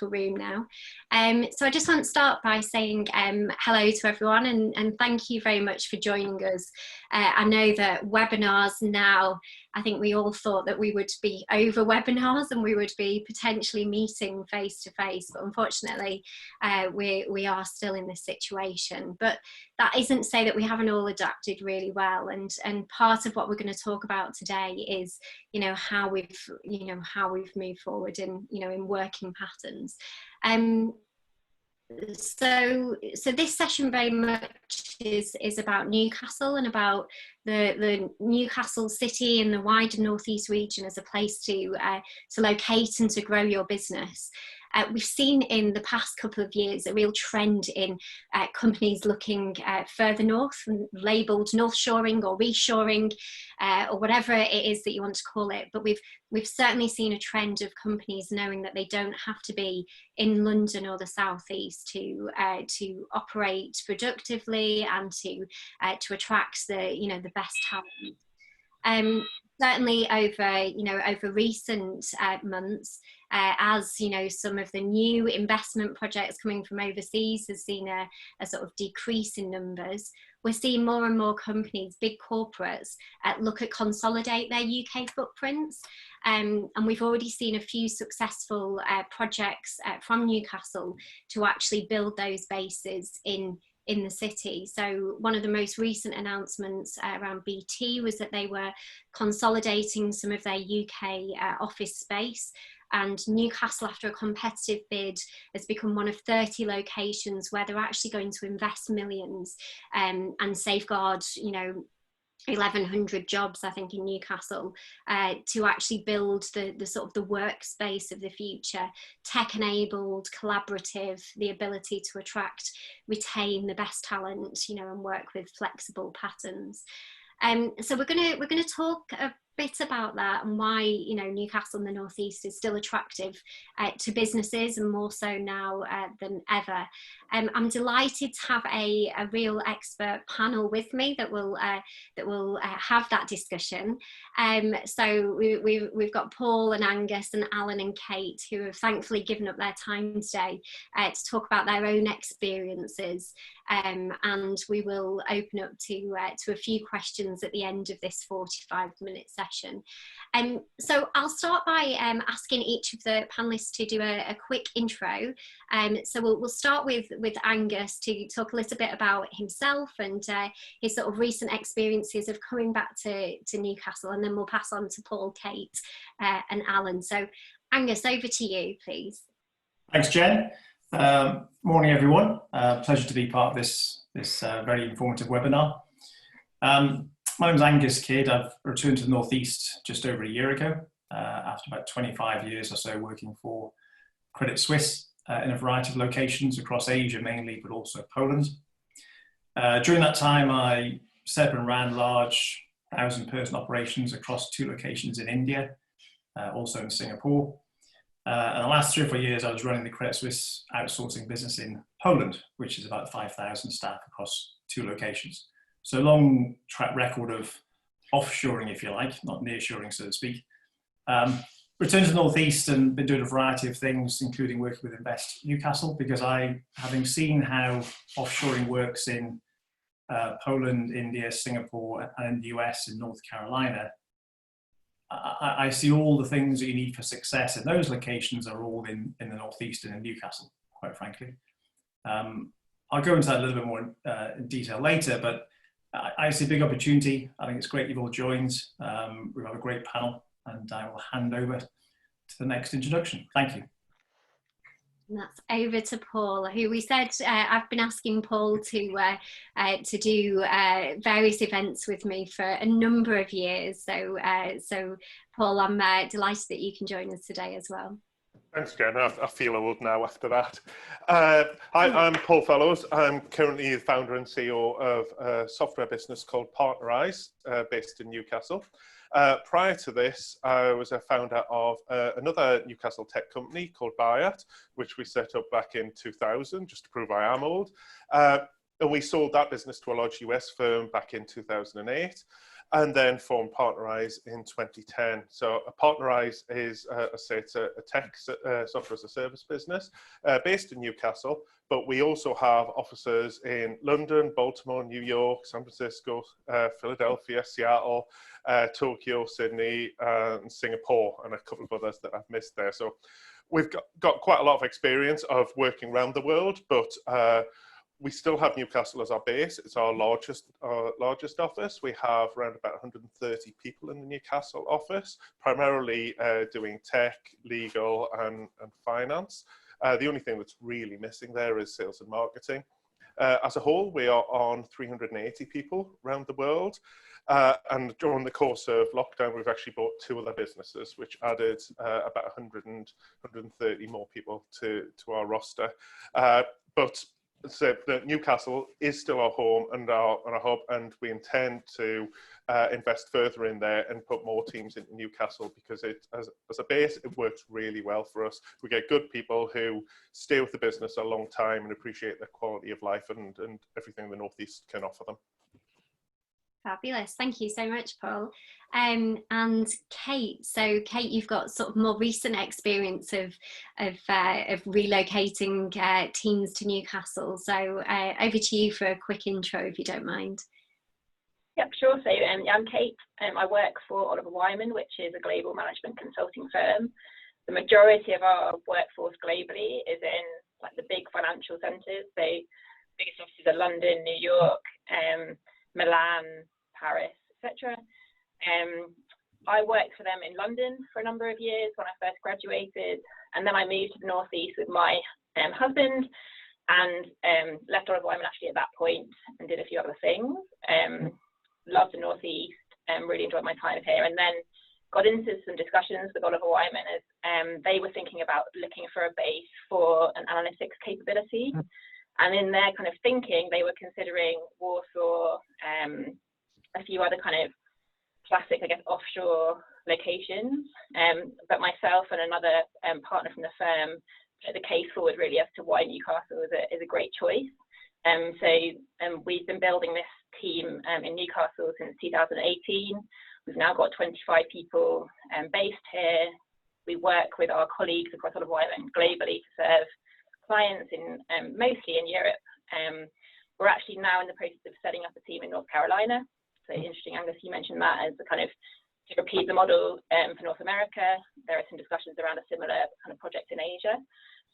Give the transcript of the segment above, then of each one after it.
the room now. So I just want to start by saying hello to everyone, and thank you very much for joining us. I know that webinars now, I think we all thought that we would be over webinars and we would be potentially meeting face to face, but unfortunately we are still in this situation. But that isn't to say that we haven't all adapted really well, and part of what we're going to talk about today is, you know, how we've moved forward in, you know, in working patterns. So this session very much is about Newcastle and about the Newcastle city and the wider North East region as a place to locate and to grow your business. We've seen in the past couple of years a real trend in companies looking further north, labelled Northshoring or reshoring, or whatever it is that you want to call it. But we've certainly seen a trend of companies knowing that they don't have to be in London or the South East to operate productively and to attract the best talent. Certainly over recent months, as you know, some of the new investment projects coming from overseas has seen a sort of decrease in numbers. We're seeing more and more companies, big corporates, look at consolidate their UK footprints. And we've already seen a few successful projects from Newcastle to actually build those bases in the city. So one of the most recent announcements around BT was that they were consolidating some of their UK office space, and Newcastle, after a competitive bid, has become one of 30 locations where they're actually going to invest millions and safeguard, 1,100 jobs, I think, in Newcastle, to actually build the sort of the workspace of the future, tech-enabled, collaborative, the ability to attract, retain the best talent, and work with flexible patterns. So we're gonna talk a bit about that and why Newcastle in the North East is still attractive to businesses, and more so now than ever. I'm delighted to have a real expert panel with me that will have that discussion. So we've got Paul and Angus and Alan and Kate, who have thankfully given up their time today to talk about their own experiences. And we will open up to a few questions at the end of this 45-minute session. So I'll start by asking each of the panelists to do a quick intro. So we'll start with Angus to talk a little bit about himself and his sort of recent experiences of coming back to Newcastle, and then we'll pass on to Paul, Kate and Alan. So Angus, over to you, please. Thanks, Jen. Morning, everyone. Pleasure to be part of this very informative webinar. My name's Angus Kidd. I've returned to the North East just over a year ago, after about 25 years or so working for Credit Suisse in a variety of locations across Asia mainly, but also Poland. During that time, I set up and ran large 1,000-person operations across 2 locations in India, also in Singapore. And the last 3 or 4 years, I was running the Credit Suisse outsourcing business in Poland, which is about 5,000 staff across 2 locations. So long track record of offshoring, if you like, not nearshoring, so to speak. Returned to the North East and been doing a variety of things, including working with Invest Newcastle, because having seen how offshoring works in Poland, India, Singapore, and in the US, in North Carolina, I see all the things that you need for success in those locations are all in the Northeast and in Newcastle, quite frankly. I'll go into that a little bit more in detail later, but I see a big opportunity. I think it's great you've all joined. We have a great panel, and I will hand over to the next introduction. Thank you. And that's over to Paul, who we said I've been asking Paul to do various events with me for a number of years. So Paul, I'm delighted that you can join us today as well. Thanks, Jen. I feel old now after that. Hi, I'm Paul Fellows. I'm currently the founder and CEO of a software business called Partnerize, based in Newcastle. Prior to this, I was a founder of another Newcastle tech company called Bayat, which we set up back in 2000, just to prove I am old. And we sold that business to a large US firm back in 2008. and then formed Partnerize in 2010. So Partnerize is, I say, it's a tech software as a service business based in Newcastle, but we also have offices in London, Baltimore, New York, San Francisco, Philadelphia, Seattle, Tokyo, Sydney, and Singapore, and a couple of others that I've missed there. So we've got quite a lot of experience of working around the world, but we still have Newcastle as our base. It's our largest office. We have around about 130 people in the Newcastle office, primarily doing tech, legal, and finance. The only thing that's really missing there is sales and marketing. As a whole, we are on 380 people around the world. And during the course of lockdown, we've actually bought 2 other businesses, which added about 130 more people to our roster. But so the Newcastle is still our home and our hub, and we intend to invest further in there and put more teams into Newcastle, because it, as a base, it works really well for us. We get good people who stay with the business a long time and appreciate the quality of life and everything the Northeast can offer them. Fabulous. Thank you so much, Paul. And Kate, so Kate, you've got sort of more recent experience of relocating teams to Newcastle. So over to you for a quick intro, if you don't mind. Yep, sure. So I'm Kate. I work for Oliver Wyman, which is a global management consulting firm. The majority of our workforce globally is in like the big financial centres. So biggest offices are London, New York, Milan, Paris, etc. I worked for them in London for a number of years when I first graduated, and then I moved to the Northeast with my husband, and left Oliver Wyman actually at that point and did a few other things. Loved the Northeast and really enjoyed my time here, and then got into some discussions with Oliver Wyman as they were thinking about looking for a base for an analytics capability. And in their kind of thinking, they were considering Warsaw, a few other kind of classic, I guess, offshore locations. But myself and another partner from the firm put the case forward really as to why Newcastle is a great choice. So we've been building this team in Newcastle since 2018. We've now got 25 people based here. We work with our colleagues across Oliver Wyman globally to serve clients in mostly in Europe. We're actually now in the process of setting up a team in North Carolina. So interesting, Angus, you mentioned that as the kind of to repeat the model for North America. There are some discussions around a similar kind of project in Asia.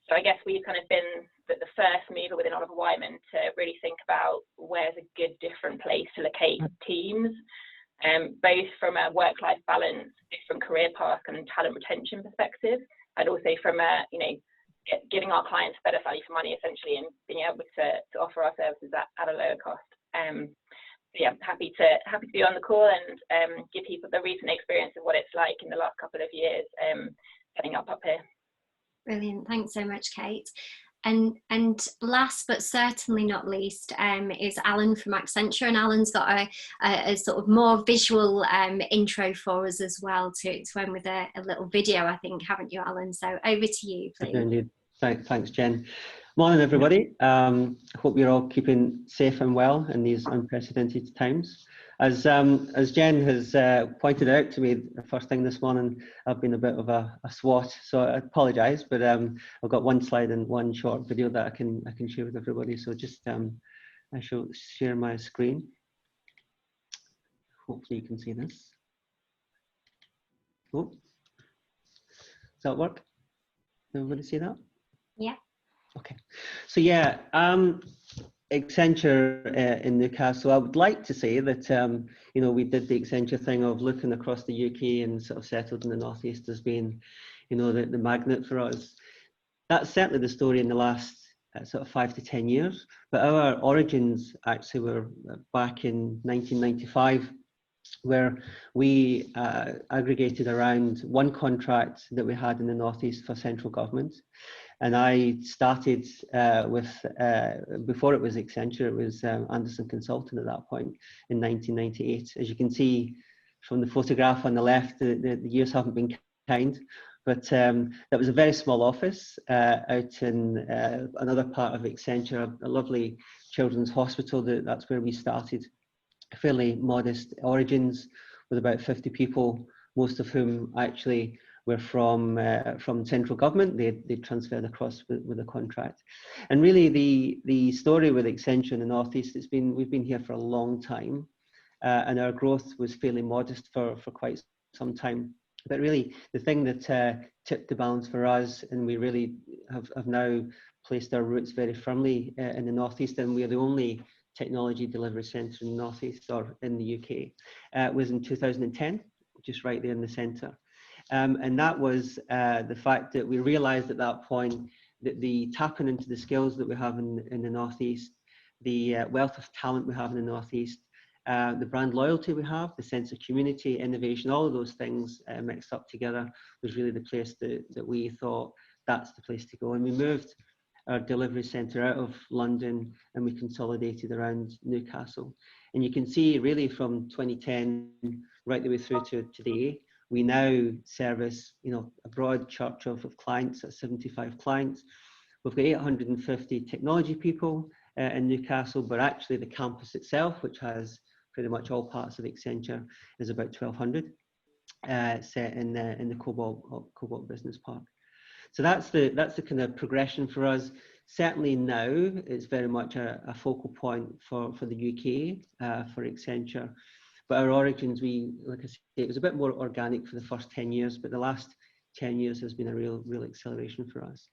So I guess we've kind of been the first mover within Oliver Wyman to really think about where's a good different place to locate teams, both from a work-life balance, different career path and talent retention perspective, and also from a, giving our clients better value for money essentially, and being able to offer our services at a lower cost. Yeah, happy to be on the call and give people the recent experience of what it's like in the last couple of years setting up here. Brilliant. Thanks so much, Kate. And last but certainly not least is Alan from Accenture, and Alan's got a sort of more visual intro for us as well to end with a little video, I think, haven't you, Alan? So over to you, please. Indeed. Thanks, Jen. Morning, everybody. Hope you're all keeping safe and well in these unprecedented times. As Jen has pointed out to me the first thing this morning, I've been a bit of a swat, so I apologise, but I've got one slide and one short video that I can share with everybody. So just I shall share my screen. Hopefully you can see this. Oh, does that work? Everybody see that? Yeah. Okay. So yeah, Accenture in Newcastle. I would like to say that we did the Accenture thing of looking across the UK and sort of settled in the Northeast as being, the magnet for us. That's certainly the story in the last sort of 5 to 10 years. But our origins actually were back in 1995. Where we aggregated around one contract that we had in the Northeast for central government. And I started before it was Accenture, it was Anderson Consulting at that point in 1998. As you can see from the photograph on the left, the years haven't been kind, but that was a very small office out in another part of Accenture, a lovely children's hospital. That's where we started fairly modest origins with about 50 people, most of whom actually were from central government. They transferred across with a contract. And really the story with Accenture in the Northeast, we've been here for a long time, and our growth was fairly modest for quite some time. But really the thing that tipped the balance for us, and we really have now placed our roots very firmly in the Northeast, and we are the only technology delivery centre in the Northeast or in the UK, was in 2010, just right there in the centre. And that was the fact that we realised at that point that the tapping into the skills that we have in the Northeast, the wealth of talent we have in the Northeast, the brand loyalty we have, the sense of community, innovation, all of those things mixed up together was really the place that we thought that's the place to go. And we moved our delivery centre out of London and we consolidated around Newcastle. And you can see really from 2010 right the way through to today, we now service, a broad church of clients, 75 clients. We've got 850 technology people in Newcastle, but actually the campus itself, which has pretty much all parts of Accenture, is about 1,200 set in the Cobalt Business Park. So that's the kind of progression for us. Certainly now it's very much a focal point for the UK, for Accenture. But our origins, like I say, it was a bit more organic for the first 10 years, but the last 10 years has been a real acceleration for us.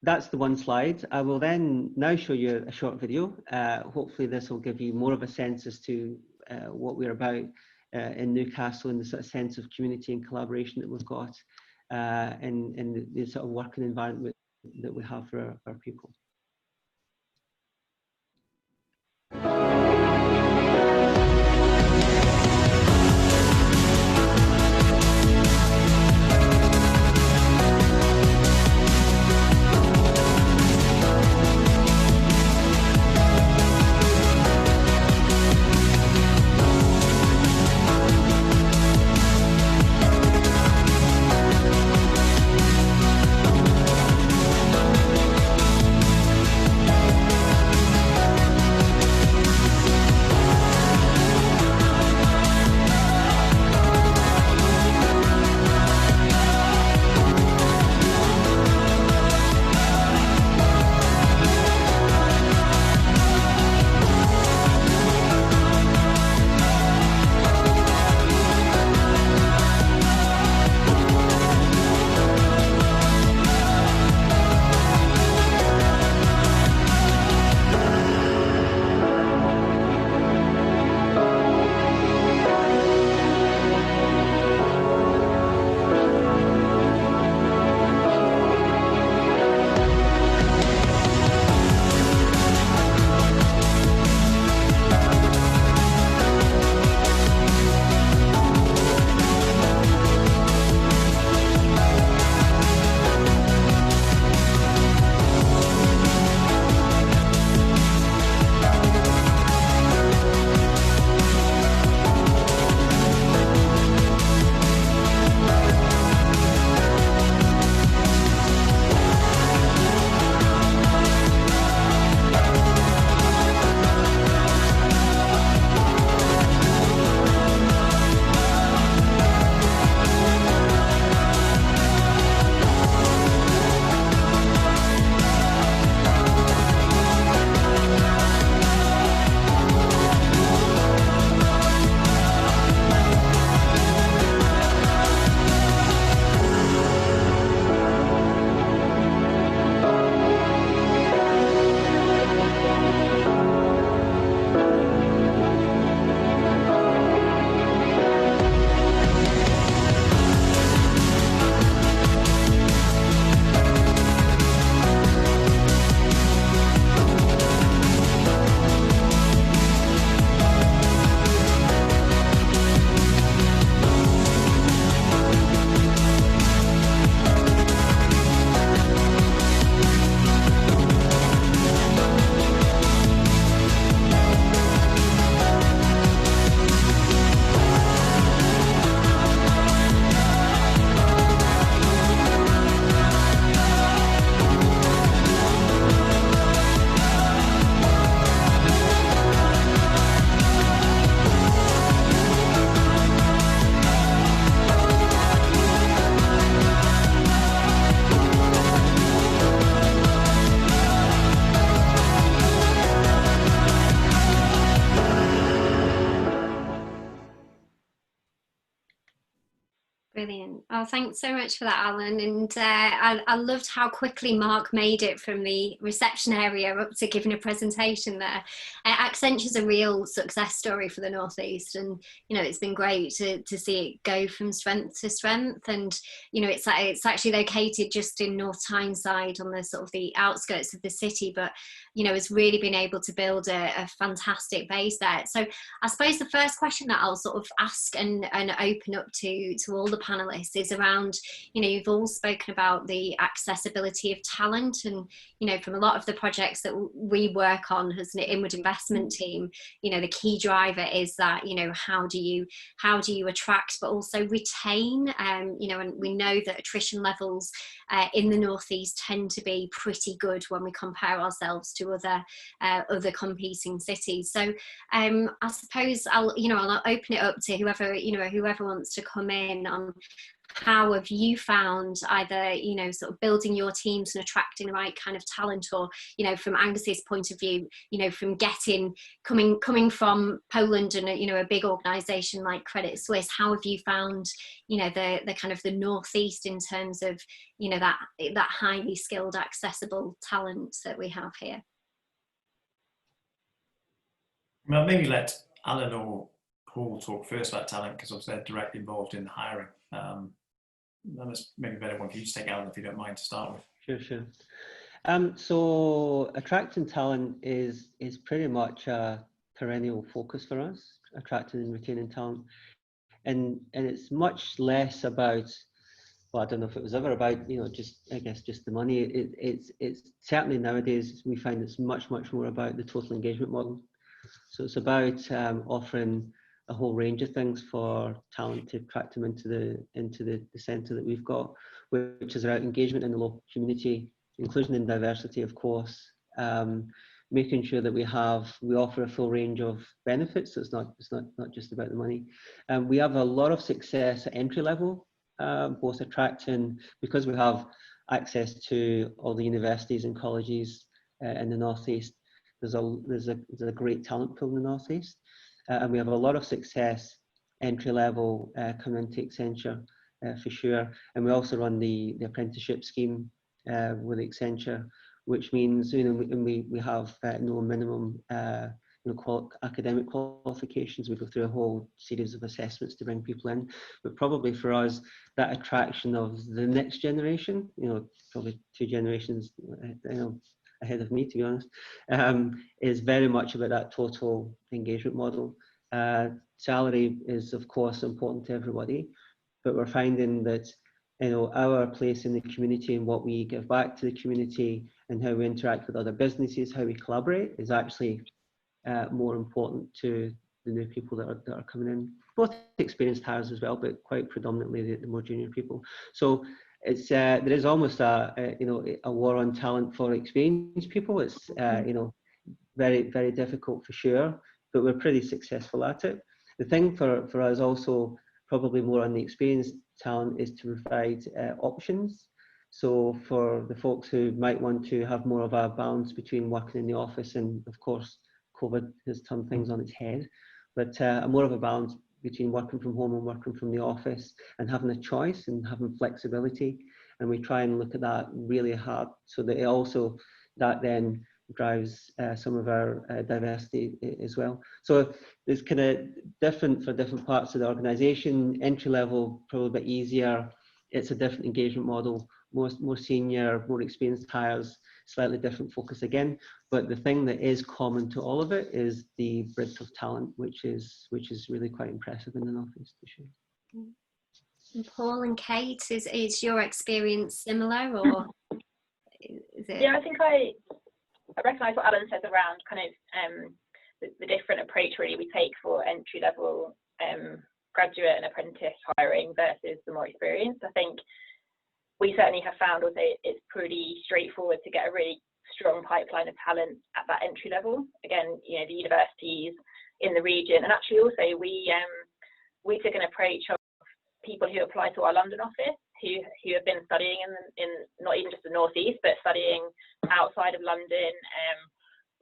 That's the one slide. I will then now show you a short video. Hopefully this will give you more of a sense as to what we're about in Newcastle, and the sort of sense of community and collaboration that we've got in the sort of working environment that we have for our people. Oh, thanks so much for that, Alan. And I loved how quickly Mark made it from the reception area up to giving a presentation there. Accenture's a real success story for the Northeast, and it's been great to see it go from strength to strength. And it's actually located just in North Tyneside on the sort of the outskirts of the city, but has really been able to build a fantastic base there. So I suppose the first question that I'll sort of ask and open up to all the panelists is around, you've all spoken about the accessibility of talent, and from a lot of the projects that we work on as an inward investment team, the key driver is that how do you attract but also retain, and we know that attrition levels in the Northeast tend to be pretty good when we compare ourselves to other competing cities. So I suppose I'll open it up to whoever wants to come in on how have you found either sort of building your teams and attracting the right kind of talent, or from Angus's point of view, from coming from Poland and a big organization like Credit Suisse, how have you found the kind of the Northeast in terms of that highly skilled accessible talent that we have here? Well, maybe let Alan or Paul talk first about talent, because obviously they're directly involved in the hiring. That's maybe a better one for you to take, Alan, if you don't mind, to start with. Sure. So attracting talent is pretty much a perennial focus for us, attracting and retaining talent. And it's much less about, well, I don't know if it was ever about, just the money. It's certainly nowadays we find it's much more about the total engagement model. So it's about offering a whole range of things for talent to attract them into the centre that we've got, which is about engagement in the local community, inclusion and diversity, of course, making sure that we offer a full range of benefits. So it's not just about the money. We have a lot of success at entry level, both attracting, because we have access to all the universities and colleges in the Northeast. There's a great talent pool in the Northeast. And we have a lot of success entry level coming into Accenture for sure. And we also run the apprenticeship scheme with Accenture, which means we have no minimum academic qualifications. We go through a whole series of assessments to bring people in. But probably for us, that attraction of the next generation, probably 2 generations, ahead of me, to be honest, is very much about that total engagement model. Salary is, of course, important to everybody, but we're finding that our place in the community and what we give back to the community and how we interact with other businesses, how we collaborate, is actually more important to the new people that are coming in. Both experienced hires as well, but quite predominantly the more junior people. So it's there is almost a war on talent for experienced people. It's very, very difficult for sure, but we're pretty successful at it. The thing for us also, probably more on the experienced talent, is to provide options. So for the folks who might want to have more of a balance between working in the office, and of course COVID has turned things on its head, but more of a balance between working from home and working from the office, and having a choice and having flexibility. And we try and look at that really hard, so that that then drives some of our diversity as well. So it's kind of different for different parts of the organisation. Entry level, probably a bit easier. It's a different engagement model. More senior, more experienced hires, slightly different focus again. But the thing that is common to all of it is the breadth of talent, which is really quite impressive in the Northeast, for sure. And Paul and Kate, is your experience similar, or is it? Yeah, I think I recognise what Alan says around kind of the different approach really we take for entry level graduate and apprentice hiring versus the more experienced. I think we certainly have found also it's pretty straightforward to get a really strong pipeline of talent at that entry level. Again, the universities in the region, and actually also we took an approach of people who apply to our London office who have been studying in not even just the Northeast, but studying outside of London.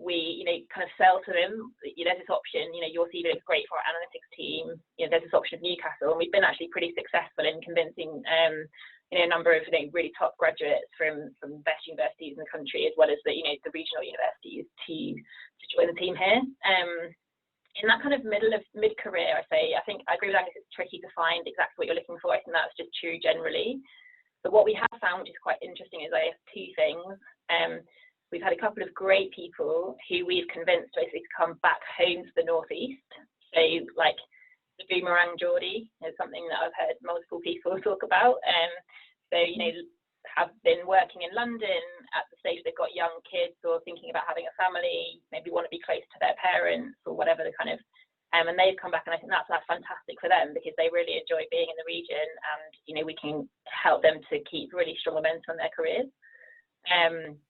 we, kind of sell to them, there's this option, your CV looks great for our analytics team, there's this option of Newcastle, and we've been actually pretty successful in convincing, a number of really top graduates from best universities in the country, as well as the regional universities to join the team here. In that kind of mid-career, I think I agree with Angus, it's tricky to find exactly what you're looking for. I think that's just true generally. But what we have found, which is quite interesting, is I have two things. We've had a couple of great people who we've convinced basically to come back home to the Northeast. So like the boomerang Geordie is something that I've heard multiple people talk about. So, have been working in London at the stage they've got young kids or thinking about having a family, maybe want to be close to their parents or whatever the kind of, and they've come back, and I think that's fantastic for them because they really enjoy being in the region, and we can help them to keep really strong momentum on their careers. And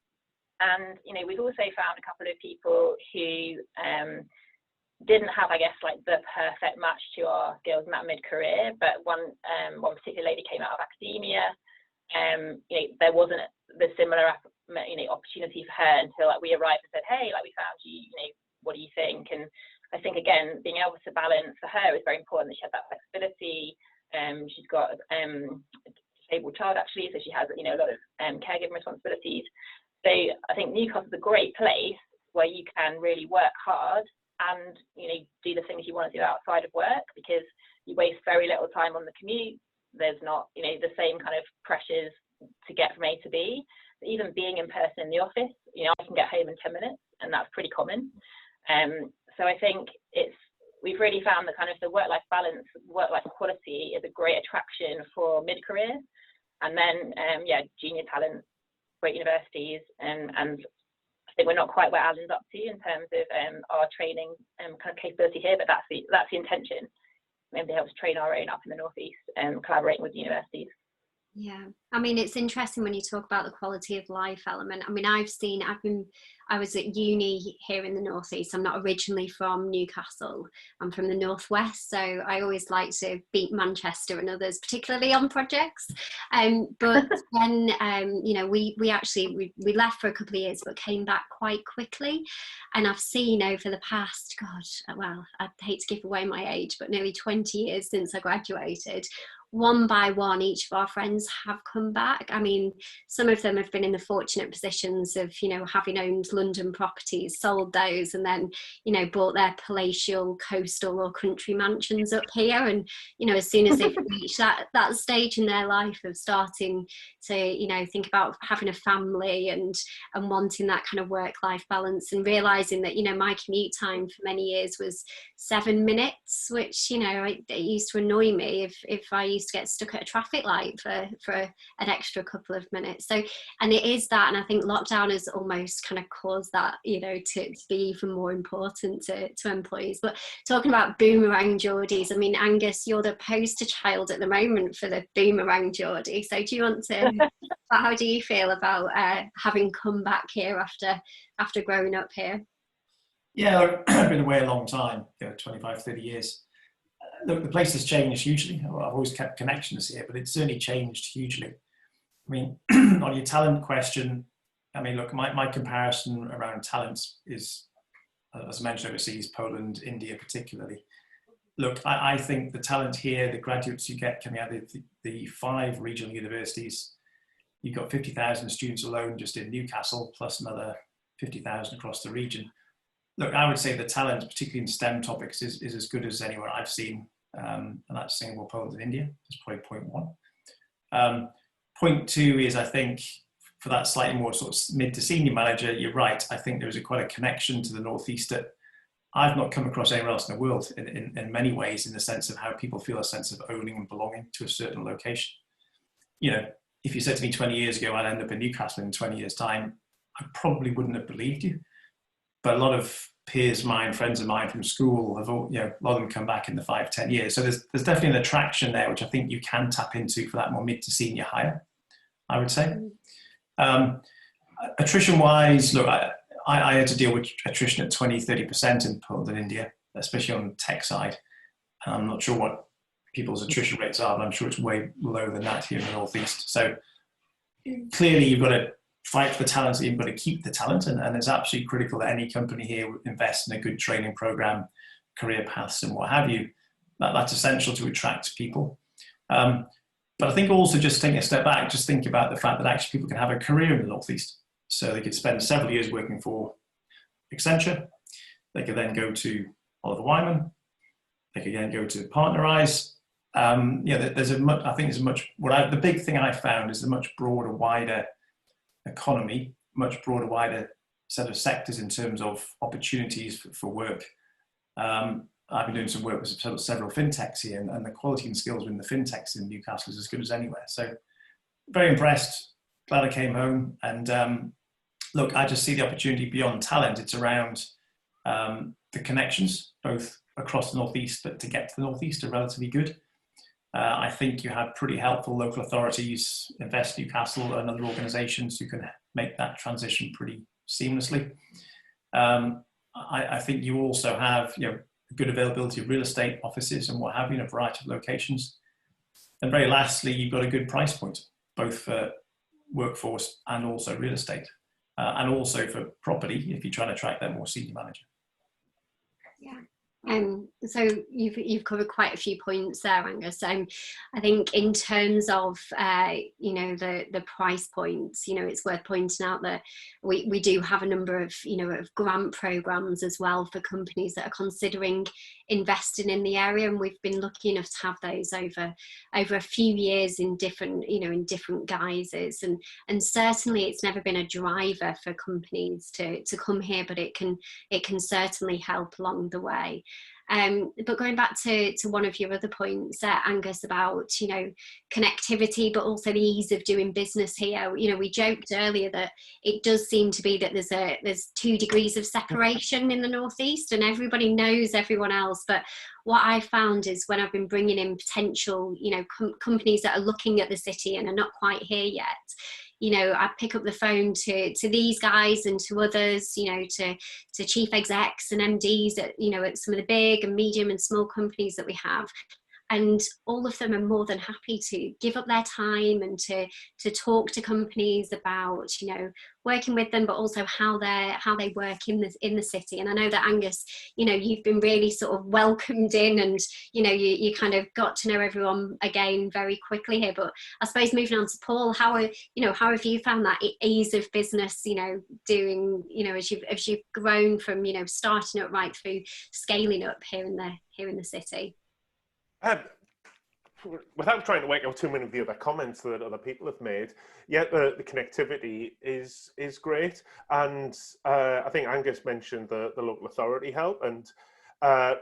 we've also found a couple of people who didn't have, I guess, like the perfect match to our skills in that mid-career, but one particular lady came out of academia. There wasn't the similar opportunity for her until we arrived and said, hey, we found you, what do you think? And I think, again, being able to balance for her is very important, that she had that flexibility. She's got a disabled child, actually, so she has a lot of caregiving responsibilities. So I think Newcastle is a great place where you can really work hard and do the things you want to do outside of work, because you waste very little time on the commute. There's not the same kind of pressures to get from A to B. Even being in person in the office, I can get home in 10 minutes, and that's pretty common. So I think we've really found that kind of the work-life balance, work-life quality is a great attraction for mid-career, and then junior talent, great universities, and I think we're not quite where Alan's up to in terms of our training kind of capability here, but that's the intention. Maybe help to train our own up in the Northeast and collaborating with universities. Yeah, I mean, it's interesting when you talk about the quality of life element. I mean, I was at uni here in the Northeast. I'm not originally from Newcastle. I'm from the Northwest, so I always like to beat Manchester and others, particularly on projects. But then, we left for a couple of years, but came back quite quickly. And I've seen over the past, I hate to give away my age, but nearly 20 years since I graduated, one by one, each of our friends have come back. I mean, some of them have been in the fortunate positions of, having owned London properties, sold those, and then, bought their palatial, coastal or country mansions up here. And, as soon as they've reached that stage in their life of starting to, think about having a family and wanting that kind of work-life balance, and realising that, my commute time for many years was 7 minutes, which, it used to annoy me if I used to get stuck at a traffic light for an extra couple of minutes. So, and it is that, and I think lockdown has almost kind of caused that, to be even more important to employees. But talking about boomerang Geordies, I mean, Angus, you're the poster child at the moment for the boomerang Geordie. So do you want to, how do you feel about having come back here after growing up here? Yeah, I've been away a long time, 25, 30 years. Look, the place has changed hugely. I've always kept connections here, but it's certainly changed hugely. I mean, on your talent question, I mean, look, my comparison around talents is, as I mentioned, overseas, Poland, India particularly. Look, I think the talent here, the graduates you get coming out of the 5 regional universities, you've got 50,000 students alone just in Newcastle, plus another 50,000 across the region. Look, I would say the talent, particularly in STEM topics, is as good as anywhere I've seen, and that's Singapore, Poland, and India. That's probably point 1. Point 2 is, I think, for that slightly more sort of mid to senior manager, you're right. I think there's quite a connection to the Northeast that I've not come across anywhere else in the world in many ways, in the sense of how people feel a sense of owning and belonging to a certain location. If you said to me 20 years ago, I'd end up in Newcastle in 20 years' time, I probably wouldn't have believed you. But a lot of peers of mine, friends of mine from school, have all, a lot of them come back in the 5-10 years. So there's definitely an attraction there, which I think you can tap into for that more mid to senior hire, I would say. Attrition-wise, look, I had to deal with attrition at 20-30% in Poland and India, especially on the tech side. I'm not sure what people's attrition rates are, but I'm sure it's way lower than that here in the Northeast. So clearly you've got to fight for the talent, you've got to keep the talent, and it's absolutely critical that any company here invest in a good training program, career paths and what have you. That's essential to attract people. But I think also, just taking a step back, just think about the fact that actually people can have a career in the Northeast. So they could spend several years working for Accenture. They could then go to Oliver Wyman. They could then go to Partnerize. There's the big thing I found is a much broader, wider economy, much broader, wider set of sectors in terms of opportunities for work. I've been doing some work with several fintechs here, and the quality and skills within the fintechs in Newcastle is as good as anywhere. So very impressed, glad I came home. And look, I just see the opportunity beyond talent. It's around the connections, both across the Northeast, but to get to the Northeast are relatively good. I think you have pretty helpful local authorities, Invest Newcastle and other organisations who can make that transition pretty seamlessly. I think you also have good availability of real estate offices and what have you in a variety of locations. And very lastly, you've got a good price point, both for workforce and also real estate, and also for property if you're trying to attract that more senior manager. Yeah. So you've covered quite a few points there, Angus. I think in terms of the price points, it's worth pointing out that we do have a number of of grant programs as well for companies that are considering investing in the area, and we've been lucky enough to have those over a few years in different guises, and certainly it's never been a driver for companies to come here, but it can certainly help along the way. But going back to one of your other points, Angus, about connectivity, but also the ease of doing business here. We joked earlier that it does seem to be that there's 2 degrees of separation in the Northeast, and everybody knows everyone else. But what I found is when I've been bringing in potential, companies that are looking at the city and are not quite here yet, I pick up the phone to these guys and to others, to chief execs and MDs at some of the big and medium and small companies that we have. And all of them are more than happy to give up their time and to talk to companies about, working with them, but also how they work in the city. And I know that, Angus, you've been really sort of welcomed in, and you kind of got to know everyone again very quickly here. But I suppose moving on to Paul, how have you found that ease of business? Doing as you've grown from starting up right through scaling up here in the city. Without trying to work out too many of the other comments that other people have made, the connectivity is great, and I think Angus mentioned the local authority help, and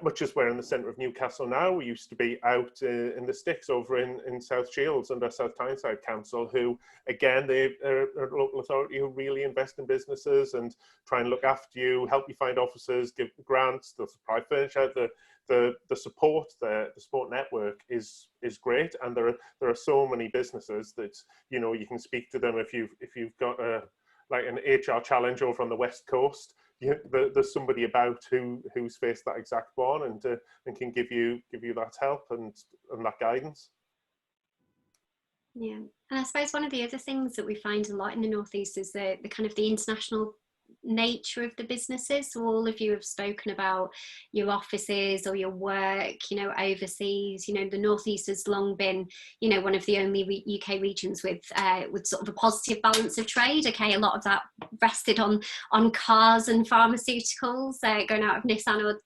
much as we're in the centre of Newcastle now, we used to be out in the sticks over in South Shields under South Tyneside Council, who again they're a local authority who really invest in businesses and try and look after you, help you find offices, give grants, they'll supply furniture. The support network is great, and there are so many businesses that you can speak to them if you've got an HR challenge over on the West Coast. There's somebody about who's faced that exact one and can give you that help and that guidance. Yeah, and I suppose one of the other things that we find a lot in the Northeast is the kind of the international nature of the businesses. So all of you have spoken about your offices or your work overseas. The Northeast has long been one of the only UK regions with sort of a positive balance of trade. Okay, a lot of that rested on cars and pharmaceuticals going out of Nissan or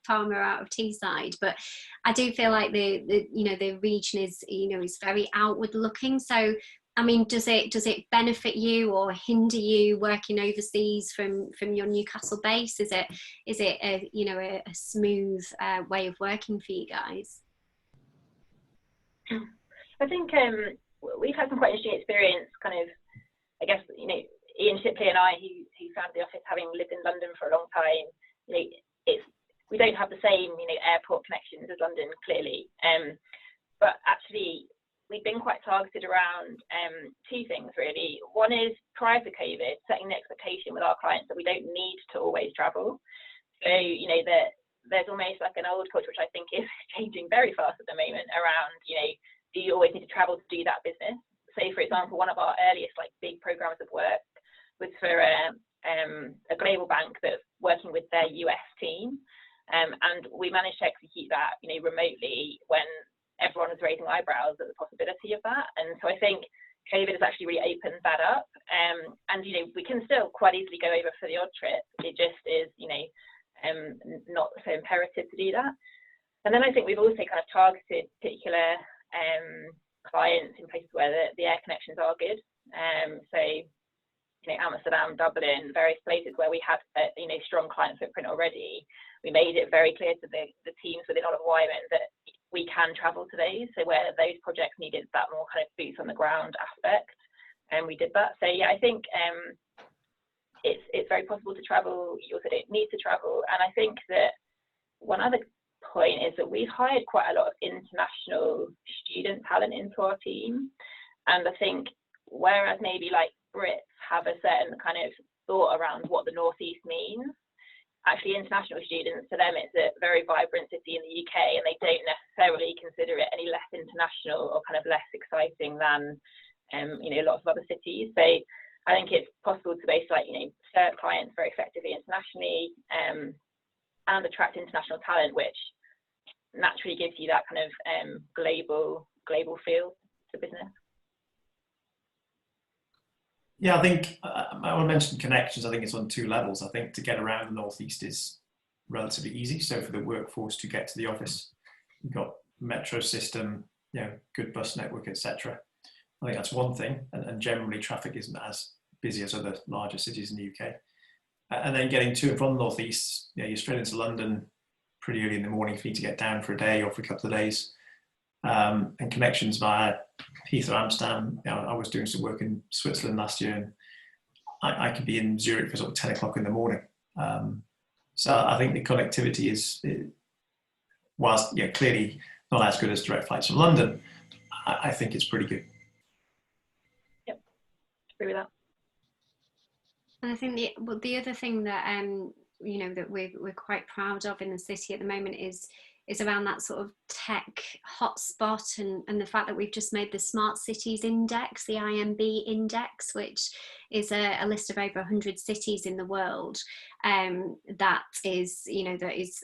Pharma out of Teesside, but I do feel like the region is is very outward looking. So I mean, does it benefit you or hinder you working overseas from your Newcastle base? Is it a smooth way of working for you guys? I think we've had some quite interesting experience. Kind of, I guess Ian Shipley and I, who founded the office, having lived in London for a long time. We don't have the same airport connections as London, clearly, but actually, we've been quite targeted around 2 things, really. One is, prior to COVID, setting the expectation with our clients that we don't need to always travel. So, there's almost like an old culture, which I think is changing very fast at the moment, around, do you always need to travel to do that business? So, for example, one of our earliest big programs of work was for a global bank that's working with their US team, and we managed to execute that, remotely when everyone was raising eyebrows at the possibility of that. And so I think COVID has actually really opened that up, and we can still quite easily go over for the odd trip. It just is, not so imperative to do that. And then I think we've also kind of targeted particular clients in places where the air connections are good. So Amsterdam, Dublin, various places where we had strong client footprint already. We made it very clear to the teams within Oliver Wyman that we can travel to those. So where those projects needed that more kind of boots on the ground aspect, and we did that. So yeah, I think it's very possible to travel. You also don't need to travel. And I think that one other point is that we've hired quite a lot of international student talent into our team. And I think whereas maybe like Brits have a certain kind of thought around what the Northeast means, actually international students, for them it's a very vibrant city in the UK, and they don't necessarily consider it any less international or kind of less exciting than lots of other cities. So I think it's possible to both serve clients very effectively internationally, and attract international talent, which naturally gives you that kind of global feel to business. Yeah, I think I want to mention connections. I think it's on two levels. I think to get around the Northeast is relatively easy. So for the workforce to get to the office, you've got metro system, good bus network, etc. I think that's one thing. And generally traffic isn't as busy as other larger cities in the UK. And then getting to and from the Northeast, you're straight into London pretty early in the morning for you to get down for a day or for a couple of days. And connections via Heathrow, Amsterdam. I was doing some work in Switzerland last year, and I could be in Zurich for sort of 10 o'clock in the morning. So I think the connectivity is, whilst clearly not as good as direct flights from London, I think it's pretty good. Yep, agree with that. And I think the other thing that that we're quite proud of in the city at the moment is around that sort of tech hotspot, and the fact that we've just made the Smart Cities Index, the IMB Index, which is a list of over 100 cities in the world that is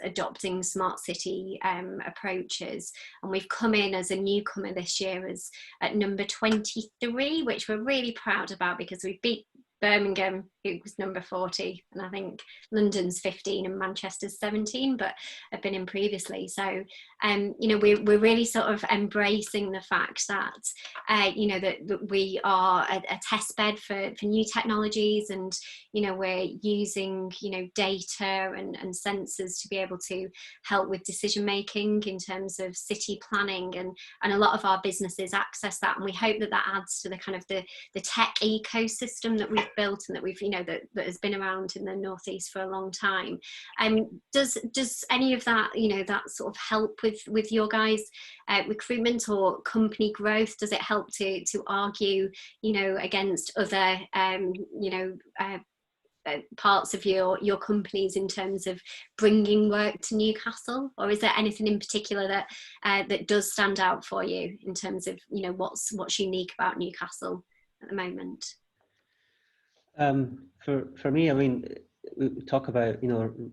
adopting smart city approaches. And we've come in as a newcomer this year as at number 23, which we're really proud about, because we beat Birmingham, who was number 40, and I think London's 15 and Manchester's 17, but have been in previously. So, we're really sort of embracing the fact that, that we are a test bed for new technologies, and, we're using, data and sensors to be able to help with decision making in terms of city planning, and a lot of our businesses access that, and we hope that adds to the kind of the tech ecosystem that we've built and that we've that has been around in the Northeast for a long time. Does any of that that sort of help with your guys' recruitment or company growth? Does it help to argue against other parts of your companies in terms of bringing work to Newcastle, or is there anything in particular that does stand out for you in terms of what's unique about Newcastle at the moment? For me, I mean, we talk about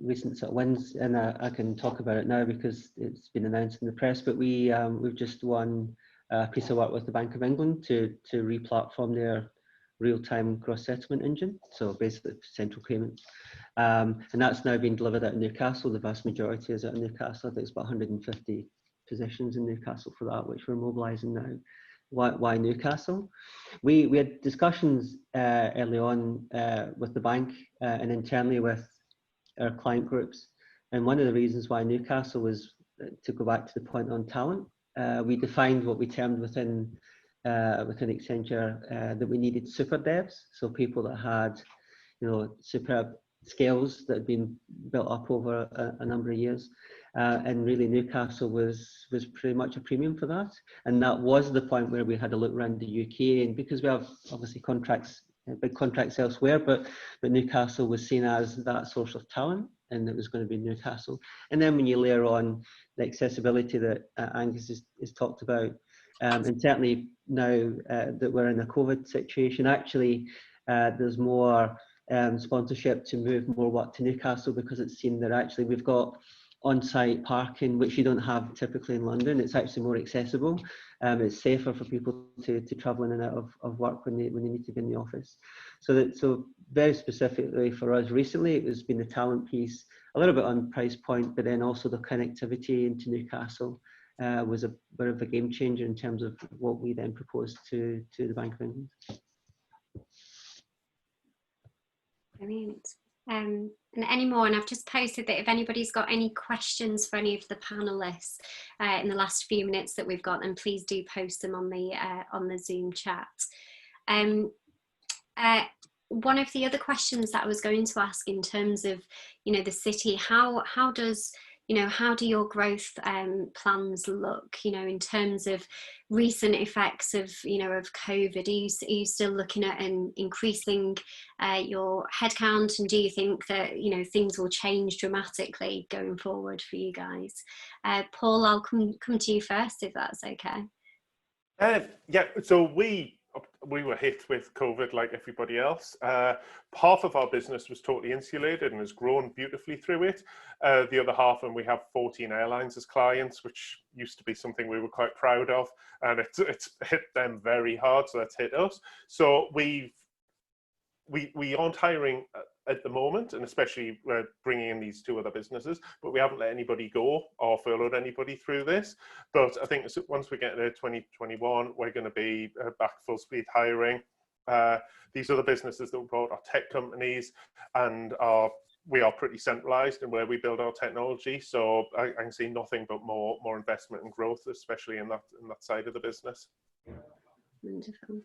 recent sort of wins, and I can talk about it now because it's been announced in the press. But we've just won a piece of work with the Bank of England to re-platform their real-time cross-settlement engine, so basically central payments, and that's now been delivered at Newcastle. The vast majority is at Newcastle. I think it's about 150 positions in Newcastle for that, which we're mobilising now. Why Newcastle? We had discussions early on with the bank and internally with our client groups, and one of the reasons why Newcastle was, to go back to the point on talent, we defined what we termed within Accenture that we needed super devs, so people that had superb skills that had been built up over a number of years. And really Newcastle was pretty much a premium for that, and that was the point where we had a look around the UK, and because we have obviously big contracts elsewhere, but Newcastle was seen as that source of talent, and it was going to be Newcastle. And then when you layer on the accessibility that Angus has talked about, and certainly now that we're in a COVID situation, actually There's more sponsorship to move more work to Newcastle, because it's seen that actually we've got on-site parking, which you don't have typically in London. It's actually more accessible. It's safer for people to travel in and out of work when they need to be in the office. So very specifically for us recently, it has been the talent piece, a little bit on price point, but then also the connectivity into Newcastle was a bit of a game changer in terms of what we then proposed to the Bank of England. Brilliant. And any more, and I've just posted that if anybody's got any questions for any of the panelists in the last few minutes that we've got, then please do post them on the Zoom chat. One of the other questions that I was going to ask in terms of, the city, how do your growth plans look, in terms of recent effects of, of COVID? Are you still looking at increasing your headcount, and do you think that, things will change dramatically going forward for you guys? Paul, I'll come to you first, if that's okay. Yeah, so we were hit with COVID like everybody else. Half of our business was totally insulated and has grown beautifully through it. The other half, and we have 14 airlines as clients, which used to be something we were quite proud of, and it's hit them very hard, so that's hit us. So we aren't hiring at the moment, and especially we're bringing in these two other businesses, but we haven't let anybody go or furloughed anybody through this. But I think once we get into 2021, we're going to be back full speed hiring. These other businesses that we brought are tech companies, and we are pretty centralized in where we build our technology. So I can see nothing but more investment and growth, especially in that side of the business. Wonderful.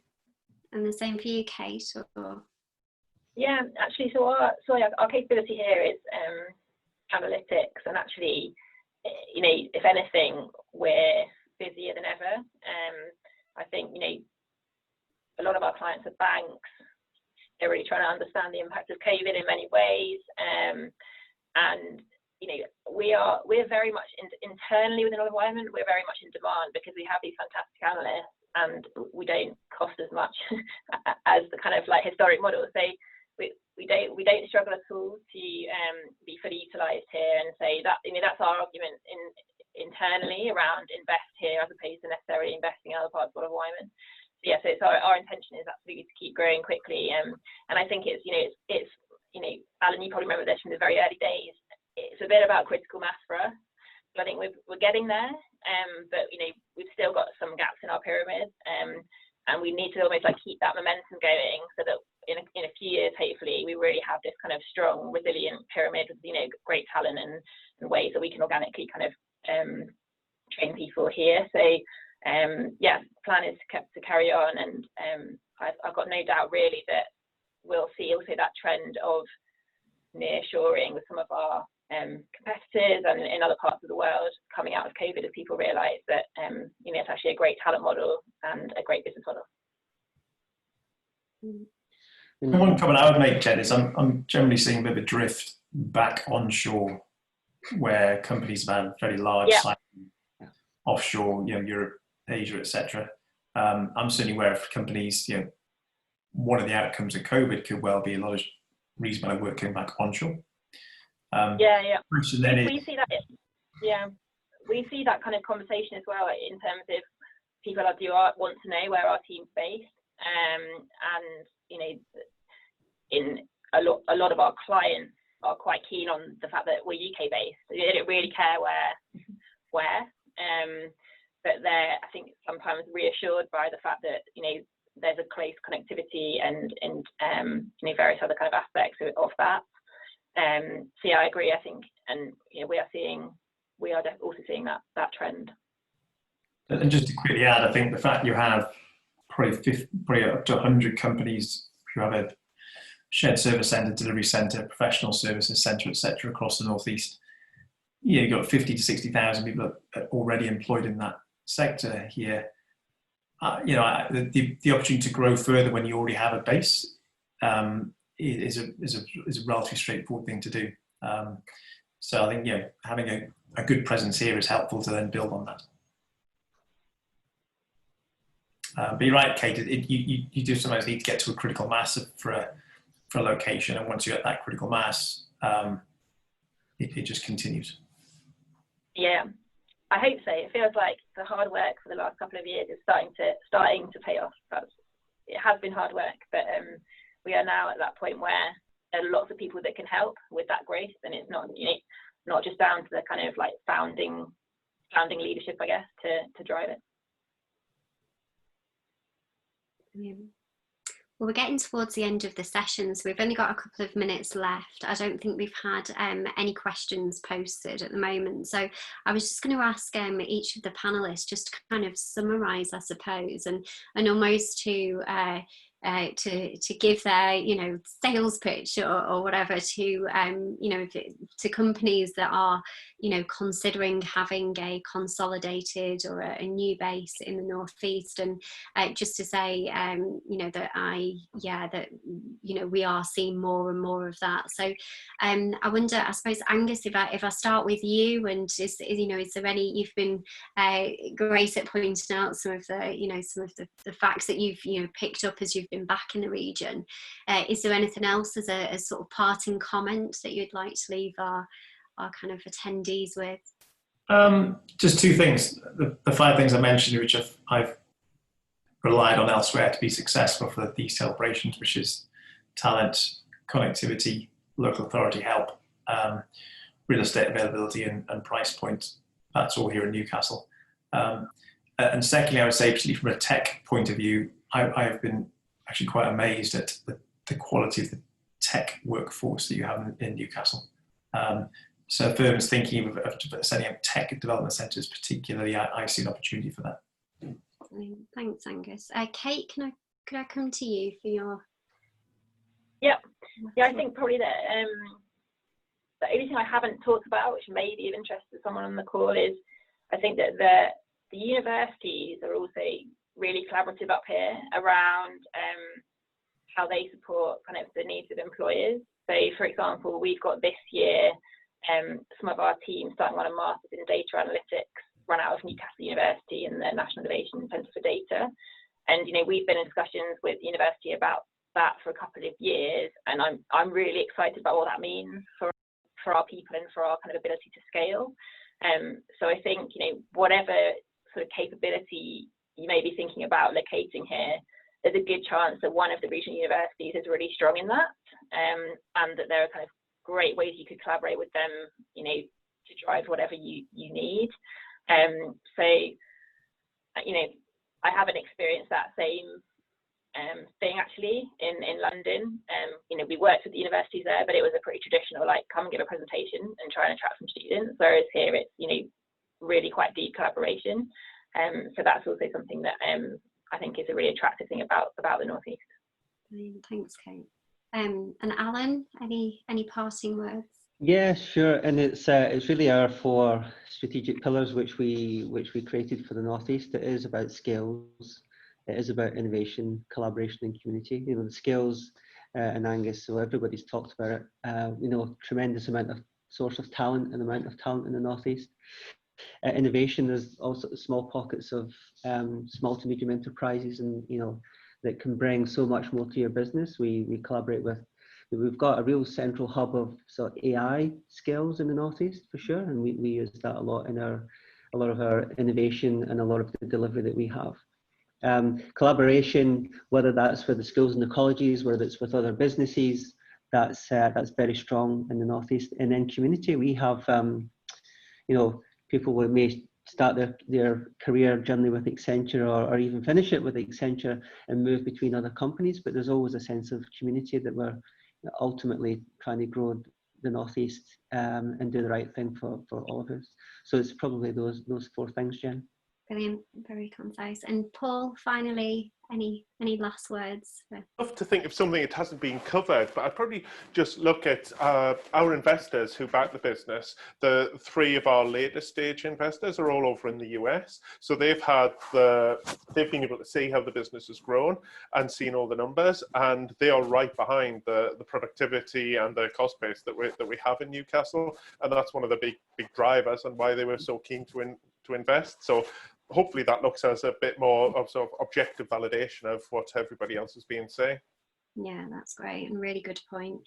And the same for you, Kate? Or? Yeah, actually, so our capability here is analytics, and actually, if anything, we're busier than ever. I think, a lot of our clients are banks. They're really trying to understand the impact of COVID in many ways, and we're very much internally within our environment. We're very much in demand because we have these fantastic analysts, and we don't cost as much as the kind of like historic models. So we don't struggle at all to be fully utilised here, and say that that's our argument internally around invest here as opposed to necessarily investing in other parts of Wyman. So yeah, so it's our intention is absolutely to keep growing quickly, and I think it's Alan, you probably remember this from the very early days. It's a bit about critical mass for us. But I think we're getting there, but we've still got some gaps in our pyramid, and we need to almost like keep that momentum going, so that in a few years, hopefully, we really have this kind of strong, resilient pyramid with great talent and ways that we can organically kind of train people here. So yeah, the plan is to carry on, and I've got no doubt really that we'll see also that trend of nearshoring with some of our competitors and in other parts of the world coming out of COVID, as people realise that it's actually a great talent model and a great business model. One comment I would make, Jen, is I'm generally seeing a bit of a drift back onshore, where companies have had very large sites offshore, Europe, Asia, etc. I'm certainly aware of companies, one of the outcomes of COVID could well be a lot of reason why work came back onshore. We see that. Yeah, we see that kind of conversation as well in terms of people that do want to know where our team's based, and in a lot of our clients are quite keen on the fact that we're UK based. They don't really care where, but they're, I think, sometimes reassured by the fact that there's a close connectivity and various other kind of aspects of that. So yeah, I agree. I think, and we are also seeing that trend. And just to quickly add, I think the fact you have probably up to 100 companies who have a shared service centre, delivery centre, professional services centre, etc., across the northeast. You've got 50 to 60,000 people already employed in that sector here. The opportunity to grow further when you already have a base is a relatively straightforward thing to do. So I think having a good presence here is helpful to then build on that. But you're right, Kate. You do sometimes need to get to a critical mass for a location, and once you're at that critical mass, it just continues. Yeah, I hope so. It feels like the hard work for the last couple of years is starting to pay off. It has been hard work, but we are now at that point where there are lots of people that can help with that growth, and it's not not just down to the kind of like founding leadership, I guess, to drive it. Well, we're getting towards the end of the session, so we've only got a couple of minutes left. I don't think we've had any questions posted at the moment. So I was just going to ask each of the panelists just to kind of summarise, I suppose, and almost to give their sales pitch or whatever to to companies that are considering having a consolidated or a new base in the northeast, and just to say that we are seeing more and more of that. So I wonder, I suppose, Angus, if I start with you, and is there any, you've been great at pointing out some of the facts that you've picked up as you've been back in the region. Is there anything else as a sort of parting comment that you'd like to leave our kind of attendees with? Just two things. The 5 things I mentioned, which I've relied on elsewhere to be successful for these celebrations, which is talent, connectivity, local authority help, real estate availability, and price point. That's all here in Newcastle. And secondly, I would say, particularly from a tech point of view, I've been actually quite amazed at the quality of the tech workforce that you have in Newcastle. So firms thinking of setting up tech development centres particularly, I see an opportunity for that. Thanks, Angus. Kate, could I come to you for your... Yeah, I think probably that the only thing I haven't talked about, which may be of interest to someone on the call, is I think that the universities are also really collaborative up here around how they support kind of the needs of employers. So, for example, we've got this year some of our team starting on a master's in data analytics run out of Newcastle University and the National Innovation Centre for Data. And we've been in discussions with the university about that for a couple of years, and I'm really excited about what that means for our people and for our kind of ability to scale. So I think whatever sort of capability you may be thinking about locating here, there's a good chance that one of the regional universities is really strong in that, and that there are kind of great ways you could collaborate with them, to drive whatever you need. So, I haven't experienced that same thing actually in London. We worked with the universities there, but it was a pretty traditional, like, come and give a presentation and try and attract some students, whereas here it's, really quite deep collaboration. So that's also something that I think is a really attractive thing about the Northeast. Thanks, Kate. And Alan, any parting words? Yeah, sure. And it's really our 4 strategic pillars which we created for the Northeast. It is about skills, it is about innovation, collaboration, and community. The skills, and Angus, so everybody's talked about it. Tremendous amount of source of talent and amount of talent in the Northeast. Innovation, there's also small pockets of small to medium enterprises, and that can bring so much more to your business. We collaborate with. We've got a real central hub of sort of AI skills in the Northeast for sure, and we use that a lot in a lot of our innovation and a lot of the delivery that we have. Collaboration, whether that's with the schools and the colleges, whether it's with other businesses, that's very strong in the Northeast. And then community, we have people who may start their career journey with Accenture or even finish it with Accenture and move between other companies, but there's always a sense of community that we're ultimately trying to grow the Northeast and do the right thing for all of us. So it's probably those 4 things, Jen. Brilliant, very concise. And Paul, finally, any last words? I'd love to think of something that hasn't been covered, but I'd probably just look at our investors who back the business. The 3 of our later stage investors are all over in the US, so they've been able to see how the business has grown and seen all the numbers, and they are right behind the productivity and the cost base that we have in Newcastle, and that's one of the big drivers and why they were so keen to invest. So hopefully that looks as a bit more of sort of objective validation of what everybody else has been saying. Yeah, that's great and really good point.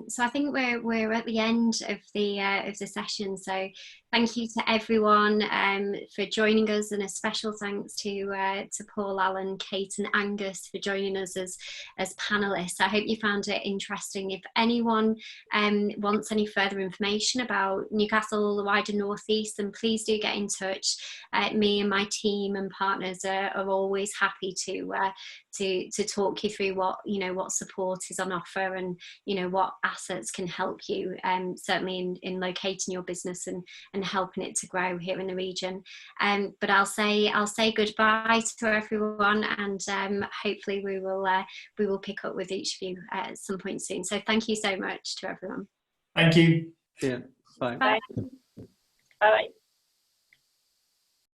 So I think we're at the end of the session. So thank you to everyone for joining us, and a special thanks to Paul, Alan, Kate, and Angus for joining us as panelists. I hope you found it interesting. If anyone wants any further information about Newcastle, the wider North East, then please do get in touch. Me and my team and partners are always happy to talk you through what support is on offer, and what assets can help you, certainly in locating your business and helping it to grow here in the region. But I'll say goodbye to everyone, and hopefully we will pick up with each of you at some point soon. So thank you so much to everyone. Thank you. Yeah. Bye. Bye. Bye.